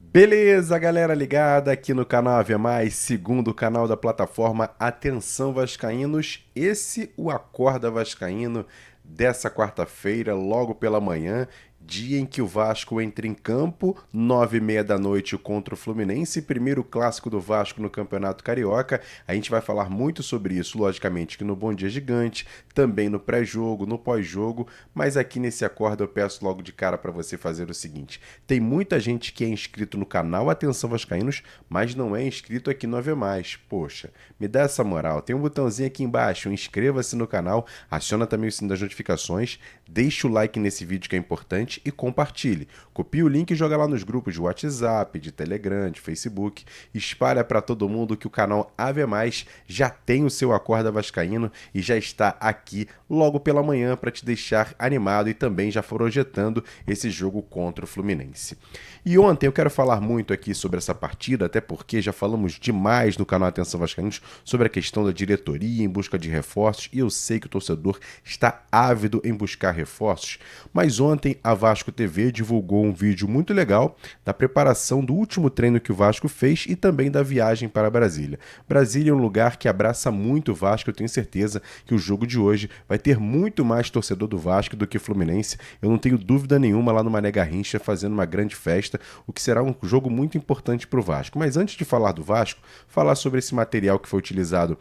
Beleza, galera ligada aqui no canal Ave Mais, segundo canal da plataforma Atenção Vascaínos. Esse o Acorda Vascaíno dessa quarta-feira, logo pela manhã, dia em que o Vasco entra em campo, 9h30 da noite contra o Fluminense, primeiro clássico do Vasco no Campeonato Carioca. A gente vai falar muito sobre isso, logicamente, que no Bom Dia Gigante, também no pré-jogo, no pós-jogo, mas aqui nesse Acorda eu peço logo de cara para você fazer o seguinte: tem muita gente que é inscrito no canal Atenção Vascaínos, mas não é inscrito aqui no Ave Mais. Poxa, me dá essa moral, tem um botãozinho aqui embaixo, inscreva-se no canal, aciona também o sininho das notificações, deixa o like nesse vídeo que é importante e compartilhe. Copie o link e joga lá nos grupos de WhatsApp, de Telegram, de Facebook. Espalha para todo mundo que o canal Ave Mais já tem o seu Acorda Vascaíno e já está aqui logo pela manhã para te deixar animado e também já projetando esse jogo contra o Fluminense. E ontem eu quero falar muito aqui sobre essa partida, até porque já falamos demais no canal Atenção Vascaínos sobre a questão da diretoria em busca de reforços e eu sei que o torcedor está ávido em buscar reforços, mas ontem a Vasco TV divulgou um vídeo muito legal da preparação do último treino que o Vasco fez e também da viagem para Brasília. Brasília é um lugar que abraça muito o Vasco, eu tenho certeza que o jogo de hoje vai ter muito mais torcedor do Vasco do que Fluminense, eu não tenho dúvida nenhuma lá no Mané Garrincha fazendo uma grande festa, o que será um jogo muito importante para o Vasco. Mas antes de falar do Vasco, falar sobre esse material que foi utilizado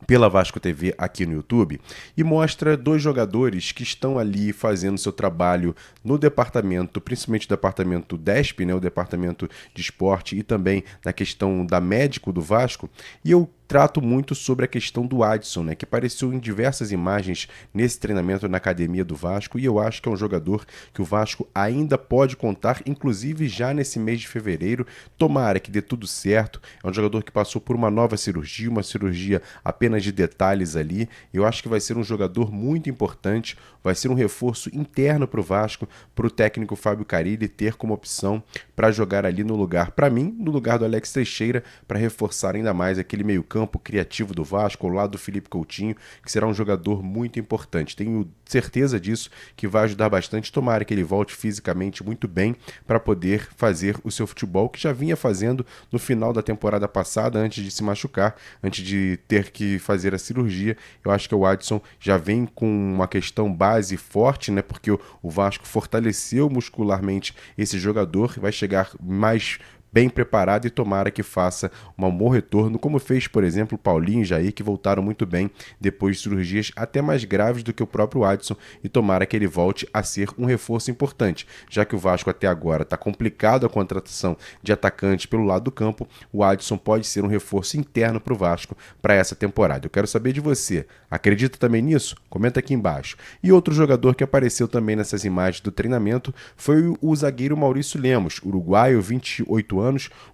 pela Vasco TV aqui no YouTube e mostra dois jogadores que estão ali fazendo seu trabalho no departamento, principalmente o departamento DESP, né, o departamento de esporte e também na questão da médico do Vasco, e eu trato muito sobre a questão do Adson, né, que apareceu em diversas imagens nesse treinamento na academia do Vasco e eu acho que é um jogador que o Vasco ainda pode contar, inclusive já nesse mês de fevereiro, tomara que dê tudo certo, é um jogador que passou por uma nova cirurgia, uma cirurgia apenas de detalhes ali, eu acho que vai ser um jogador muito importante, vai ser um reforço interno para o Vasco, para o técnico Fábio Carille ter como opção para jogar ali no lugar, para mim, no lugar do Alex Teixeira, para reforçar ainda mais aquele meio-campo criativo do Vasco, ao lado do Felipe Coutinho, que será um jogador muito importante. Tenho certeza disso, que vai ajudar bastante, tomara que ele volte fisicamente muito bem para poder fazer o seu futebol, que já vinha fazendo no final da temporada passada, antes de se machucar, antes de ter que fazer a cirurgia. Eu acho que o Adson já vem com uma questão base forte, né? Porque o Vasco fortaleceu muscularmente esse jogador, vai chegar mais bem preparado e tomara que faça um bom retorno, como fez, por exemplo, Paulinho e Jair, que voltaram muito bem depois de cirurgias até mais graves do que o próprio Adson, e tomara que ele volte a ser um reforço importante, já que o Vasco até agora está complicado a contratação de atacantes pelo lado do campo, o Adson pode ser um reforço interno para o Vasco para essa temporada. Eu quero saber de você, acredita também nisso? Comenta aqui embaixo. E outro jogador que apareceu também nessas imagens do treinamento foi o zagueiro Maurício Lemos, uruguaio, 28 anos,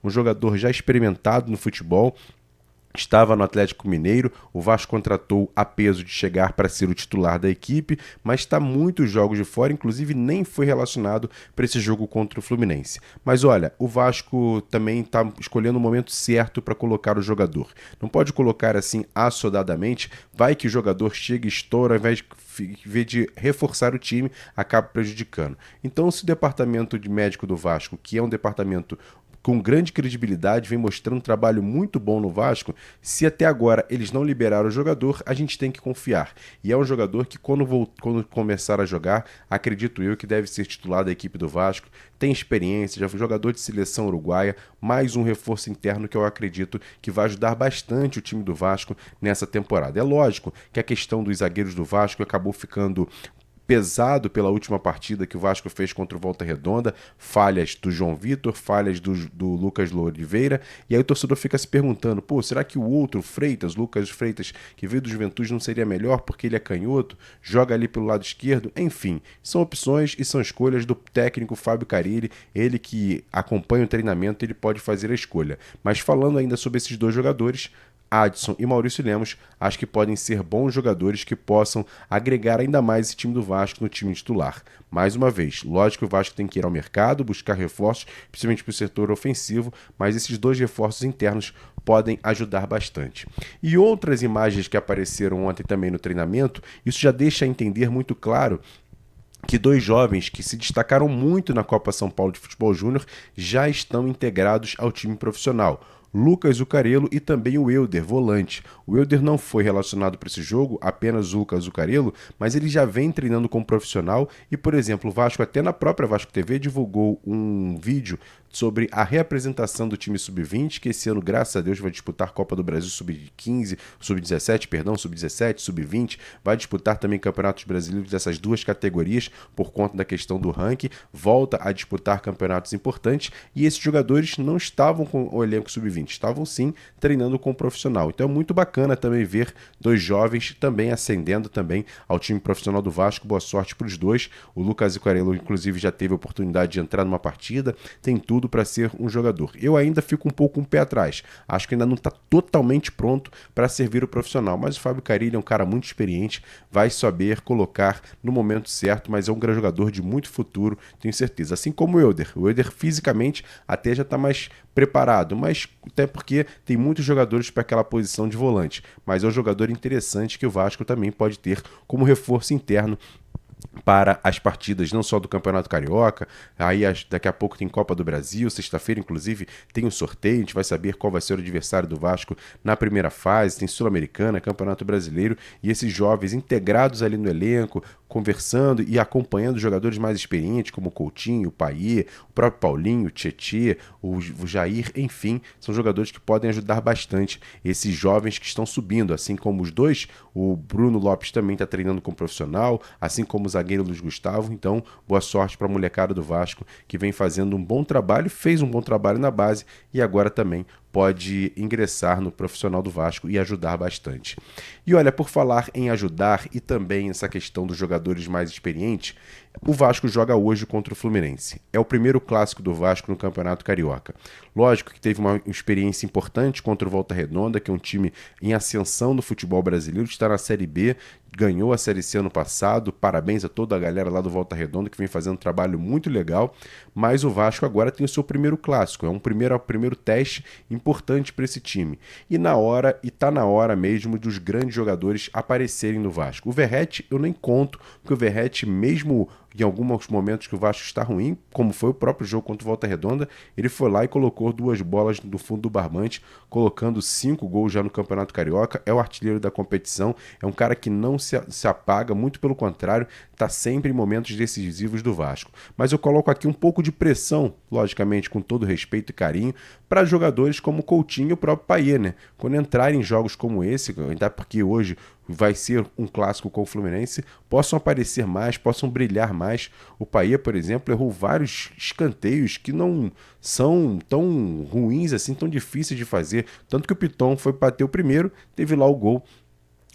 um jogador já experimentado no futebol, estava no Atlético Mineiro, o Vasco contratou a peso de chegar para ser o titular da equipe, mas está muitos jogos de fora, inclusive nem foi relacionado para esse jogo contra o Fluminense. Mas olha, o Vasco também está escolhendo o momento certo para colocar o jogador. Não pode colocar assim assodadamente, vai que o jogador chega e estoura, ao invés de reforçar o time, acaba prejudicando. Então, se o departamento de médico do Vasco, que é um departamento com grande credibilidade, vem mostrando um trabalho muito bom no Vasco, se até agora eles não liberaram o jogador, a gente tem que confiar. E é um jogador que quando começar a jogar, acredito eu que deve ser titular da equipe do Vasco, tem experiência, já foi jogador de seleção uruguaia, mais um reforço interno que eu acredito que vai ajudar bastante o time do Vasco nessa temporada. É lógico que a questão dos zagueiros do Vasco acabou ficando pesado pela última partida que o Vasco fez contra o Volta Redonda, falhas do João Vitor, falhas do Lucas Oliveira, e aí o torcedor fica se perguntando, pô, será que o outro Freitas, Lucas Freitas, que veio do Juventude, não seria melhor porque ele é canhoto, joga ali pelo lado esquerdo? Enfim, são opções e são escolhas do técnico Fábio Carille, ele que acompanha o treinamento, ele pode fazer a escolha. Mas falando ainda sobre esses dois jogadores, Adson e Maurício Lemos, acho que podem ser bons jogadores que possam agregar ainda mais esse time do Vasco no time titular. Mais uma vez, lógico que o Vasco tem que ir ao mercado, buscar reforços, principalmente para o setor ofensivo, mas esses dois reforços internos podem ajudar bastante. E outras imagens que apareceram ontem também no treinamento, isso já deixa a entender muito claro que dois jovens que se destacaram muito na Copa São Paulo de Futebol Júnior já estão integrados ao time profissional. Lucas Zucarello e também o Euder, volante. O Euder não foi relacionado para esse jogo, apenas o Lucas Zucarello, mas ele já vem treinando como profissional e, por exemplo, o Vasco, até na própria Vasco TV, divulgou um vídeo sobre a reapresentação do time sub-20, que esse ano, graças a Deus, vai disputar Copa do Brasil sub-15, sub-17, perdão, sub-17, sub-20, vai disputar também campeonatos brasileiros dessas duas categorias por conta da questão do ranking, volta a disputar campeonatos importantes e esses jogadores não estavam com o elenco sub-20, estavam sim treinando com o profissional. Então é muito bacana também ver dois jovens também ascendendo também ao time profissional do Vasco. Boa sorte para os dois. O Lucas Zucarello, inclusive, já teve a oportunidade de entrar numa partida, tem tudo para ser um jogador. Eu ainda fico um pouco um pé atrás. Acho que ainda não está totalmente pronto para servir o profissional, mas o Fábio Carille é um cara muito experiente, vai saber colocar no momento certo, mas é um grande jogador de muito futuro, tenho certeza. Assim como o Euder. O Euder fisicamente até já está mais preparado, mas até porque tem muitos jogadores para aquela posição de volante, mas é um jogador interessante que o Vasco também pode ter como reforço interno para as partidas não só do Campeonato Carioca, aí daqui a pouco tem Copa do Brasil, sexta-feira inclusive tem um sorteio, a gente vai saber qual vai ser o adversário do Vasco na primeira fase, tem Sul-Americana, Campeonato Brasileiro, e esses jovens integrados ali no elenco, conversando e acompanhando jogadores mais experientes como o Coutinho, o Payet, o próprio Paulinho, o Tietê, o Jair, enfim, são jogadores que podem ajudar bastante esses jovens que estão subindo, assim como os dois, o Bruno Lopes também está treinando como profissional, assim como o zagueiro Luiz Gustavo, então boa sorte para a molecada do Vasco que vem fazendo um bom trabalho, fez um bom trabalho na base e agora também pode ingressar no profissional do Vasco e ajudar bastante. E olha, por falar em ajudar e também essa questão dos jogadores mais experientes, o Vasco joga hoje contra o Fluminense. É o primeiro clássico do Vasco no Campeonato Carioca. Lógico que teve uma experiência importante contra o Volta Redonda, que é um time em ascensão no futebol brasileiro, está na Série B, ganhou a Série C ano passado. Parabéns a toda a galera lá do Volta Redonda que vem fazendo um trabalho muito legal. Mas o Vasco agora tem o seu primeiro clássico, é um primeiro teste importante para esse time. E tá na hora mesmo dos grandes jogadores aparecerem no Vasco. O Verratti eu nem conto, porque o Verratti, mesmo em alguns momentos que o Vasco está ruim, como foi o próprio jogo contra o Volta Redonda, ele foi lá e colocou 2 bolas no fundo do barbante, colocando 5 gols já no Campeonato Carioca, é o artilheiro da competição, é um cara que não se apaga, muito pelo contrário, está sempre em momentos decisivos do Vasco. Mas eu coloco aqui um pouco de pressão, logicamente com todo respeito e carinho, para jogadores como Coutinho e o próprio Payet, né? Quando entrarem em jogos como esse, ainda porque hoje vai ser um clássico com o Fluminense, possam aparecer mais, possam brilhar mais. O Payet, por exemplo, errou vários escanteios que não são tão ruins assim, tão difíceis de fazer. Tanto que o Piton foi bater o primeiro, teve lá o gol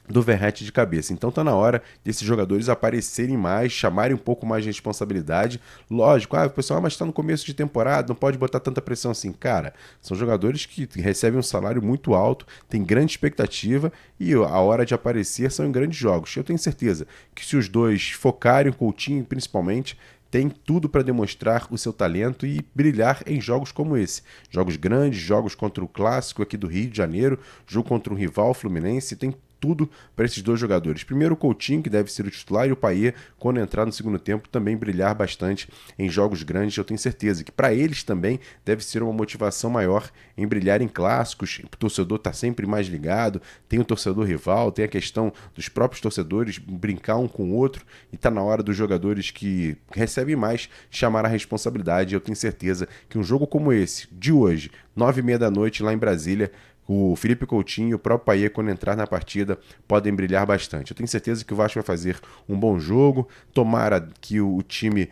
do Verratti de cabeça. Então tá na hora desses jogadores aparecerem mais, chamarem um pouco mais de responsabilidade. Lógico, o pessoal, mas tá no começo de temporada, não pode botar tanta pressão assim. Cara, são jogadores que recebem um salário muito alto, tem grande expectativa e a hora de aparecer são em grandes jogos. Eu tenho certeza que se os dois focarem, o Coutinho principalmente, tem tudo para demonstrar o seu talento e brilhar em jogos como esse. Jogos grandes, jogos contra o Clássico aqui do Rio de Janeiro, jogo contra um rival Fluminense, tem tudo para esses dois jogadores. Primeiro o Coutinho, que deve ser o titular, e o Payet, quando entrar no segundo tempo, também brilhar bastante em jogos grandes. Eu tenho certeza que para eles também deve ser uma motivação maior em brilhar em clássicos. O torcedor está sempre mais ligado, tem o torcedor rival, tem a questão dos próprios torcedores brincar um com o outro, e está na hora dos jogadores que recebem mais chamar a responsabilidade. Eu tenho certeza que um jogo como esse, de hoje, 9h30 da noite lá em Brasília, o Felipe Coutinho e o próprio Payet, quando entrar na partida, podem brilhar bastante. Eu tenho certeza que o Vasco vai fazer um bom jogo, tomara que o time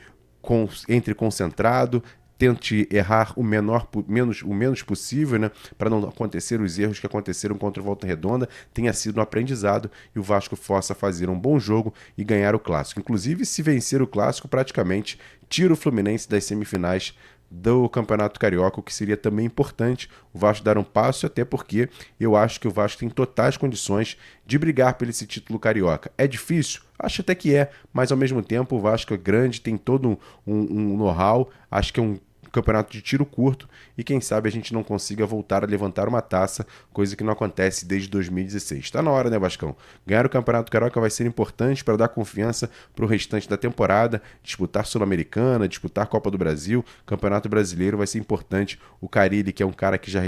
entre concentrado, tente errar o menos possível, né, para não acontecer os erros que aconteceram contra o Volta Redonda, tenha sido um aprendizado e o Vasco possa fazer um bom jogo e ganhar o Clássico. Inclusive, se vencer o Clássico, praticamente tira o Fluminense das semifinais do Campeonato Carioca, o que seria também importante o Vasco dar um passo, até porque eu acho que o Vasco tem totais condições de brigar por esse título carioca. É difícil? Acho até que é, mas ao mesmo tempo o Vasco é grande, tem todo um know-how, acho que é um campeonato de tiro curto e quem sabe a gente não consiga voltar a levantar uma taça, coisa que não acontece desde 2016. Está na hora, né, Vascão? Ganhar o Campeonato Carioca vai ser importante para dar confiança para o restante da temporada, disputar Sul-Americana, disputar Copa do Brasil, Campeonato Brasileiro vai ser importante. O Carille, que é um cara que já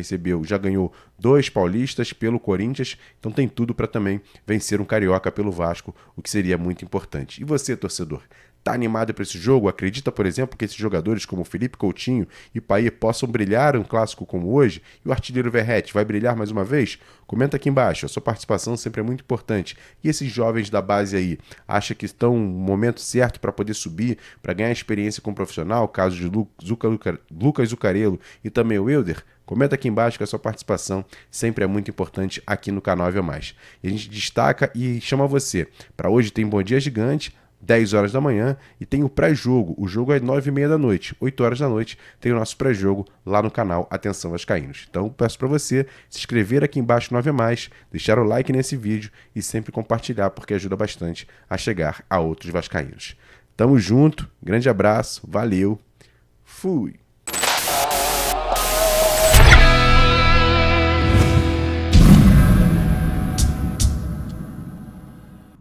ganhou 2 paulistas pelo Corinthians, então tem tudo para também vencer um Carioca pelo Vasco, o que seria muito importante. E você, torcedor? Tá animado para esse jogo? Acredita, por exemplo, que esses jogadores como Felipe Coutinho e Payet possam brilhar em um clássico como hoje? E o artilheiro Verratti vai brilhar mais uma vez? Comenta aqui embaixo, a sua participação sempre é muito importante. E esses jovens da base aí, acha que estão no momento certo para poder subir, para ganhar experiência com o profissional, caso de Lucas Zucarello e também o Wilder? Comenta aqui embaixo que a sua participação sempre é muito importante aqui no canal Ave Mais. E a gente destaca e chama você. Para hoje tem Bom Dia Gigante, 10 horas da manhã, e tem o pré-jogo. O jogo é 9h30 da noite. 8 horas da noite tem o nosso pré-jogo lá no canal Atenção Vascaínos. Então peço para você se inscrever aqui embaixo no Ave Mais, deixar o like nesse vídeo e sempre compartilhar, porque ajuda bastante a chegar a outros vascaínos. Tamo junto, grande abraço, valeu, fui!